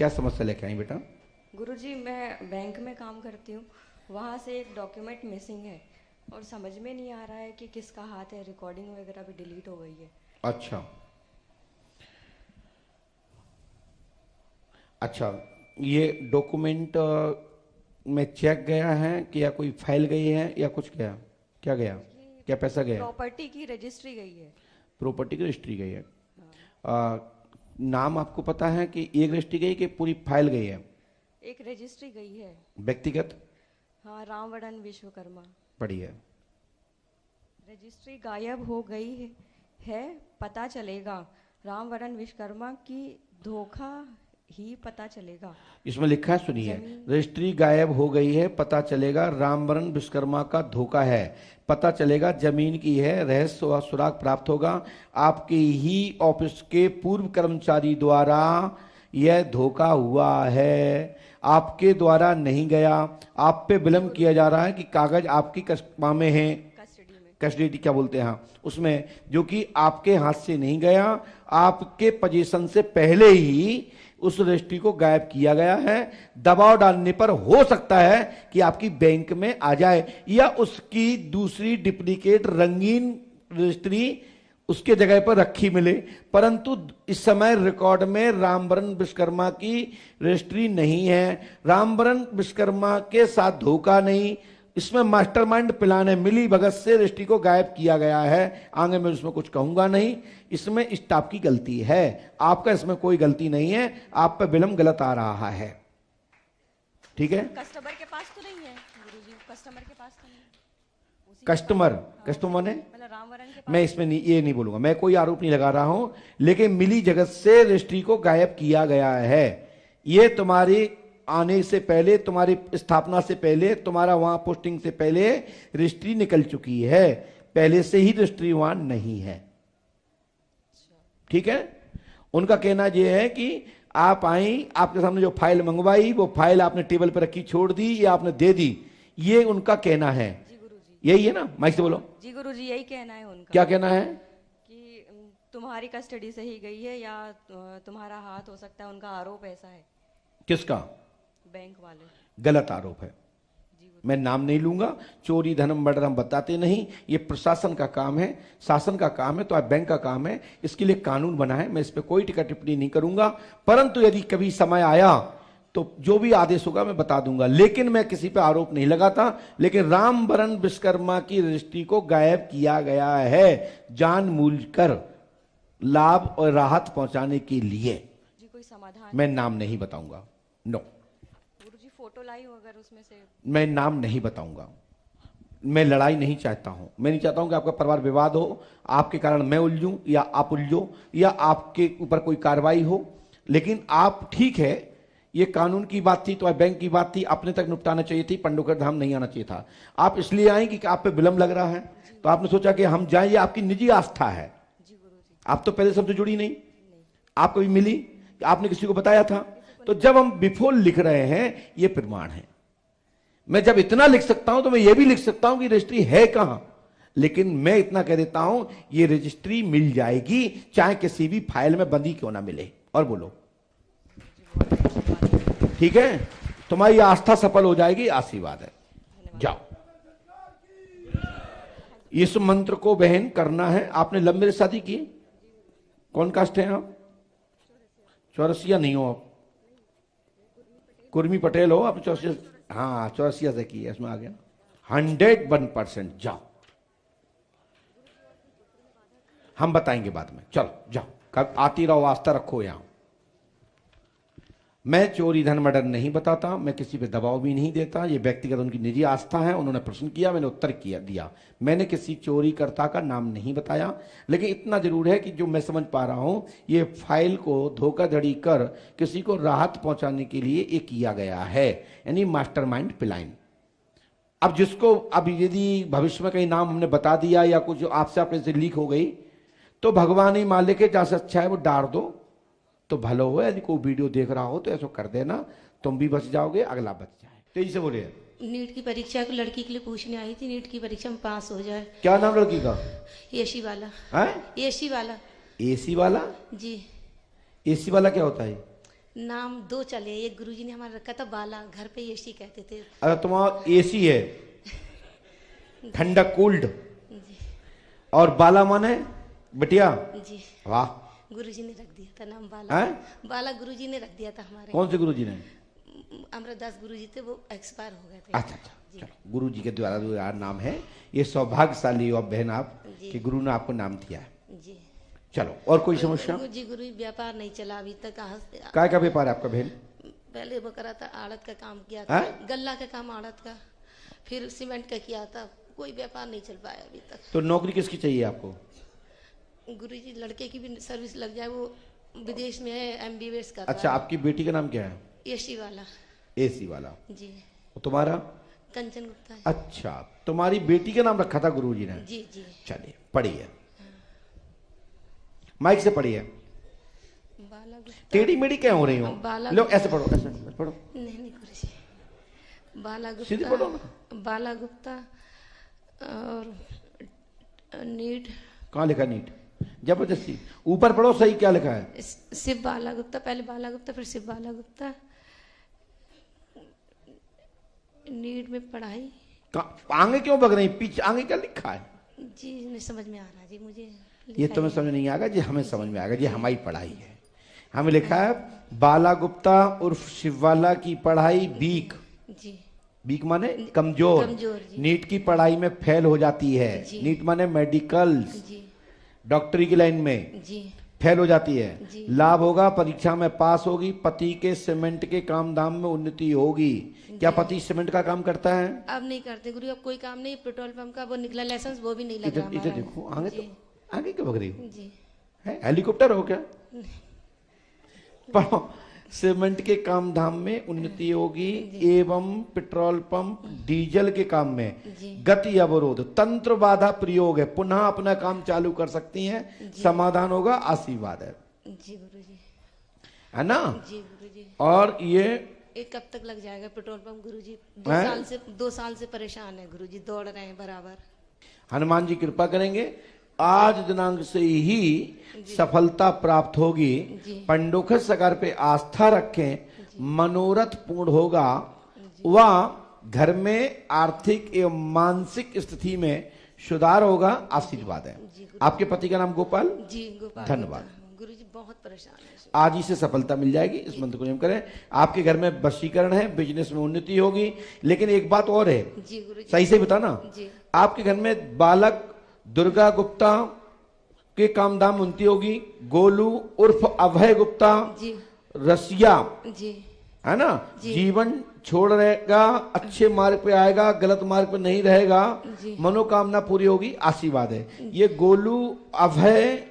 क्या समस्या लेके आई बेटा? गुरुजी, मैं बैंक में काम करती हूँ, वहाँ से एक डॉक्यूमेंट मिसिंग है और समझ में नहीं आ रहा है कि किसका हाथ है। रिकॉर्डिंग वगैरह भी डिलीट हो गई है। अच्छा अच्छा, ये डॉक्यूमेंट में चेक गया है कि या कोई फाइल गई है या कुछ गया? क्या गया? क्या पैसा गया? प्रॉपर्टी की रजिस्ट्री गई है। प्रॉपर्टी की रजिस्ट्री गई है। नाम आपको पता है कि एक रजिस्ट्री गई कि पूरी फाइल गई है? एक रजिस्ट्री गई है। व्यक्तिगत? हाँ, रामवरण विश्वकर्मा। पड़ी है। रजिस्ट्री गायब हो गई है, पता चलेगा रामवरण विश्वकर्मा की धोखा ही पता चलेगा। इसमें लिखा है, सुनिए, रजिस्ट्री गायब हो गई है, पता चलेगा रामवरण विश्वकर्मा का धोखा है, पता चलेगा जमीन की है, रहस्य व सुराग प्राप्त होगा। आपके ही ऑफिस के पूर्व कर्मचारी द्वारा यह धोखा हुआ है, आपके द्वारा नहीं गया। आप पे विलंब किया जा रहा है कि कागज आपकी कस्टमा में है, कस्टडी क्या बोलते हैं, हाँ, उसमें, जो कि आपके हाथ से नहीं गया। आपके पोजीशन से पहले ही उस रजिस्ट्री को गायब किया गया है। दबाव डालने पर हो सकता है कि आपकी बैंक में आ जाए या उसकी दूसरी डुप्लीकेट रंगीन रजिस्ट्री उसके जगह पर रखी मिले, परंतु इस समय रिकॉर्ड में रामवरण विश्वकर्मा की रजिस्ट्री नहीं है। रामवरण विश्वकर्मा के साथ धोखा नहीं, इसमें मास्टरमाइंड प्लान है, मिली भगत से रजिस्ट्री को गायब किया गया है। आगे मैं उसमें कुछ कहूंगा नहीं, इसमें स्टाफ की गलती है, आपका इसमें कोई गलती नहीं है। आप पे विलंब गलत आ रहा है, ठीक है? कस्टमर के पास तो नहीं है गुरुजी, कस्टमर के पास तो नहीं है। कस्टमर ने, मतलब रामवरण के पास। मैं इसमें नहीं, ये नहीं बोलूंगा, मैं कोई आरोप नहीं लगा रहा हूं, लेकिन मिली जगत से रजिस्ट्री को गायब किया गया है। ये तुम्हारी आने से पहले, तुम्हारी स्थापना से पहले, तुम्हारा वहां पोस्टिंग से पहले रजिस्ट्री निकल चुकी है, पहले से ही रजिस्ट्री वहां नहीं है, ठीक है? उनका कहना यह है कि आप आई, आपके सामने जो फाइल मंगवाई वो फाइल आपने टेबल पर रखी छोड़ दी या आपने दे दी, ये उनका कहना है। यही है ना? माइक से बोलो। जी गुरुजी, यही कहना है उनका। क्या कहना है? कि तुम्हारी कस्टडी से ही गई है या तुम्हारा हाथ हो सकता है, उनका आरोप ऐसा है। किसका? बैंक वाले। गलत आरोप है, मैं नाम नहीं लूंगा। चोरी धनम मर्डर हम बताते नहीं, ये प्रशासन का काम है, शासन का काम है, तो आप बैंक का काम है, इसके लिए कानून बना है। मैं इस पर कोई टिक्का टिप्पणी नहीं करूंगा, परंतु यदि कभी समय आया तो जो भी आदेश होगा मैं बता दूंगा, लेकिन मैं किसी पे आरोप नहीं लगाता। लेकिन रामवरण विश्वकर्मा की रजिस्ट्री को गायब किया गया है जानबूझकर, लाभ और राहत पहुंचाने के लिए। जी, कोई समाधान? मैं नाम नहीं बताऊंगा, नो। गुरुजी, फोटो लाई हो अगर उसमें से? मैं नाम नहीं बताऊंगा, मैं लड़ाई नहीं चाहता हूं, मैं नहीं चाहता हूं कि आपका परिवार विवाद हो, आपके कारण मैं उलझूं या आप उलझो या आपके ऊपर कोई कार्रवाई हो। लेकिन आप, ठीक है, ये कानून की बात थी तो बैंक की बात थी, अपने तक निपटाना चाहिए थी, पंडोकर धाम नहीं आना चाहिए था। आप इसलिए आए कि आप पे विलंब लग रहा है, तो आपने सोचा कि हम जाएं, ये आपकी निजी आस्था है। आप तो पहले सबसे जुड़ी नहीं, आप कभी मिली, आपने किसी को बताया था? तो जब हम बिफोर लिख रहे हैं, ये प्रमाण है। मैं जब इतना लिख सकता हूं तो मैं ये भी लिख सकता हूं कि रजिस्ट्री है कहां, लेकिन मैं इतना कह देता हूं, ये रजिस्ट्री मिल जाएगी, चाहे किसी भी फाइल में बंदी क्यों ना मिले। और बोलो, ठीक है? तुम्हारी आस्था सफल हो जाएगी, आशीर्वाद है। जाओ, इस मंत्र को बहन करना है। आपने लव मैरिज शादी की? कौन कास्ट है आप? चौरसिया नहीं हो आप, कुर्मी पटेल हो आप? चौरसिया, हाँ, चौरसिया से की है, इसमें आ गया 101%। जाओ, हम बताएंगे बाद में, चलो जाओ, कब आती रहो, आस्था रखो यहां। मैं चोरी धन मर्डर नहीं बताता, मैं किसी पे दबाव भी नहीं देता, ये व्यक्तिगत उनकी निजी आस्था है। उन्होंने प्रश्न किया, मैंने उत्तर दिया। मैंने किसी चोरी कर्ता का नाम नहीं बताया, लेकिन इतना जरूर है कि जो मैं समझ पा रहा हूं, ये फाइल को धोखाधड़ी कर किसी को राहत पहुंचाने के लिए ये किया गया है, यानी मास्टरमाइंड प्लान। अब जिसको, अब यदि भविष्य में कहीं नाम हमने बता दिया या कुछ आपसे अपने से लीक हो गई, तो भगवान ही मान लेके जहां से अच्छा है वो डाल दो तो भलो हो। यदि कोई वीडियो देख रहा हो तो ऐसा कर देना, तुम भी बच जाओगे, अगला बच जाए। तेजी से बोलिए। नीट की परीक्षा को लड़की के लिए पूछने आई थी, नीट की परीक्षा में पास हो जाए। क्या नाम लड़की का? एसी वाला। है? एसी वाला। एसी वाला? जी। एसी वाला क्या होता है? नाम दो चले, एक गुरुजी ने हमारा रखा था बाला, घर पे एसी कहते थे। अरे तुम्हारा एसी है, ठंडक कूल्ड, जी और बाला माने बिटिया। जी, वाह, गुरुजी ने रख दिया था नाम बाला। हैं? बाला गुरुजी ने रख दिया था हमारे। कौन से गुरुजी ने? अमरदास गुरुजी थे, वो एक्सपायर हो गए थे। अच्छा अच्छा, चलो, गुरु जी के द्वारा जो यार नाम है, ये सौभाग्यशाली हो बहन आप जी। कि गुरु ने आपको नाम दिया है। जी चलो, और कोई समस्या? जी गुरु व्यापार नहीं चला अभी तक। काय का व्यापार है आपका बहन? पहले वो करा था, आड़त का काम किया था, हैं? गल्ला का काम आड़त का, फिर सीमेंट का किया था, कोई व्यापार नहीं चल पाया अभी तक। तो नौकरी किसकी चाहिए आपको? गुरुजी लड़के की भी सर्विस लग जाए, वो विदेश में है, MBBS कर अच्छा, रहा आपकी बेटी का नाम क्या है? है, एसी वाला। एसी वाला। जी, और तुम्हारा? कंचन गुप्ता है। अच्छा, तुम्हारी बेटी का नाम रखा था गुरु जी ने? जी जी। चलिए, पढ़िए, माइक से पढ़िए। बाला गुप्ता। टेढ़ी मेढ़ी क्या हो रही हो? बाला लो ऐसे पढ़ो, ऐसे पढ़ो, नहीं नहीं गुरुजी, बाला सीधे पढ़ो गुप्ता, बाला गुप्ता और नीट, कहाँ लिखा नीट? जबरदस्ती ऊपर पढ़ो, सही क्या लिखा है? शिव बाला गुप्ता, पहले बाला गुप्ता फिर शिव बाला गुप्ता। नीट में पढ़ाई। आगे क्यों बग रही? पीछे आगे क्या लिखा है? जी नहीं समझ में आ रहा जी मुझे। ये तुम्हें समझ नहीं आएगा जी, हमें समझ में आएगा जी, हमारी पढ़ाई है। हमें लिखा है बाला गुप्ता उर्फ शिववाला की पढ़ाई वीक। जी वीक माने कमजोर। कमजोर जी। नीट की पढ़ाई में फेल हो जाती है। जी। नीट माने मेडिकल, जी डॉक्टरी की लाइन में जी फेल हो जाती है। जी। लाभ होगा, परीक्षा में पास होगी, पति के सीमेंट के काम धाम में उन्नति होगी। क्या पति सीमेंट का काम करता है? अब नहीं करते गुरु, अब कोई काम नहीं। पेट्रोल पंप का वो निकला लाइसेंस, वो भी नहीं लग इधर रहा इधर हमारा। देखो, आगे जी। तो आगे क्यों बग रही हो? जी है हेलीकॉप्टर हो क्या? पढ़ो, सीमेंट के काम धाम में उन्नति होगी एवं पेट्रोल पंप डीजल के काम में जी। गति अवरोध तंत्र बाधा प्रयोग है, पुनः अपना काम चालू कर सकती हैं। समाधान होगा, आशीर्वाद है। जी गुरु जी। है ना? जी गुरु जी। और ये एक कब तक लग जाएगा पेट्रोल पंप गुरु जी? हैं? 2 साल से परेशान है गुरु जी, दौड़ रहे हैं बराबर। हनुमान जी कृपा करेंगे, आज दिनांक से ही सफलता प्राप्त होगी। जी। पंडोखर सगार पे आस्था रखें, मनोरथ पूर्ण होगा। वह घर में आर्थिक एवं मानसिक स्थिति में सुधार होगा, आशीर्वाद है। जी गुरु। आपके पति का नाम गोपाल? जी गोपाल। धन्यवाद। गुरु जी बहुत परेशान है। आज ही से सफलता मिल जाएगी, इस मंत्र को नियम करें। आपके घर में वशीकरण है, बिजनेस में उन्नति होगी। लेकिन एक बात और है, जी गुरु जी। सही से बताना। जी आपके घर में बालक दुर्गा गुप्ता के काम धाम उन्नति होगी। गोलू उर्फ अभय गुप्ता जी रसिया, जी है ना, जी। जीवन छोड़ रहेगा, अच्छे मार्ग पे आएगा, गलत मार्ग पे नहीं रहेगा, जी। मनोकामना पूरी होगी, आशीर्वाद है। ये गोलू अभय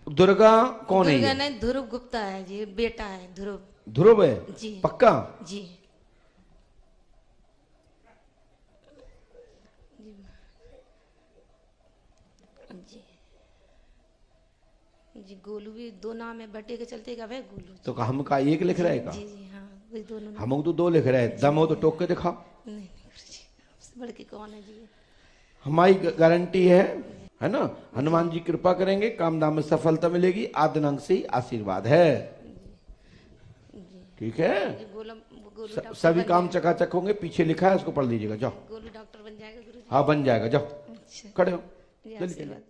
दुर्गा कौन है? दुर्गा ये नहीं, ध्रुव गुप्ता है जी, बेटा है ध्रुव। ध्रुव है? जी। पक्का? जी जी जी। गोलू भी 2 नाम है, बटे के चलते का गोलू जी। तो हम का एक लिख रहे का? जी जी हाँ, वही दोनों नाम। हम तो 2 लिख रहे हैं। दम हो तो टोक के दिखाओ। नहीं नहीं गुरु जी, उससे बढ़ के कौन है जी? हमारी गारंटी है ना? हनुमान जी कृपा करेंगे, काम धाम में सफलता मिलेगी। आज दिनांक से ही आशीर्वाद है। ठीक है? जी, गोलू डॉक्टर सभी बन काम जाएगा। चकाचक होंगे। पीछे लिखा है, उसको पढ़ लीजिएगा। जाओ। गोलू डॉक्टर बन जाएगा गुरु जी। हाँ, बन जाएगा। जाओ, अच्छा खड़े हो। जी, जल्दी आशीर्वाद।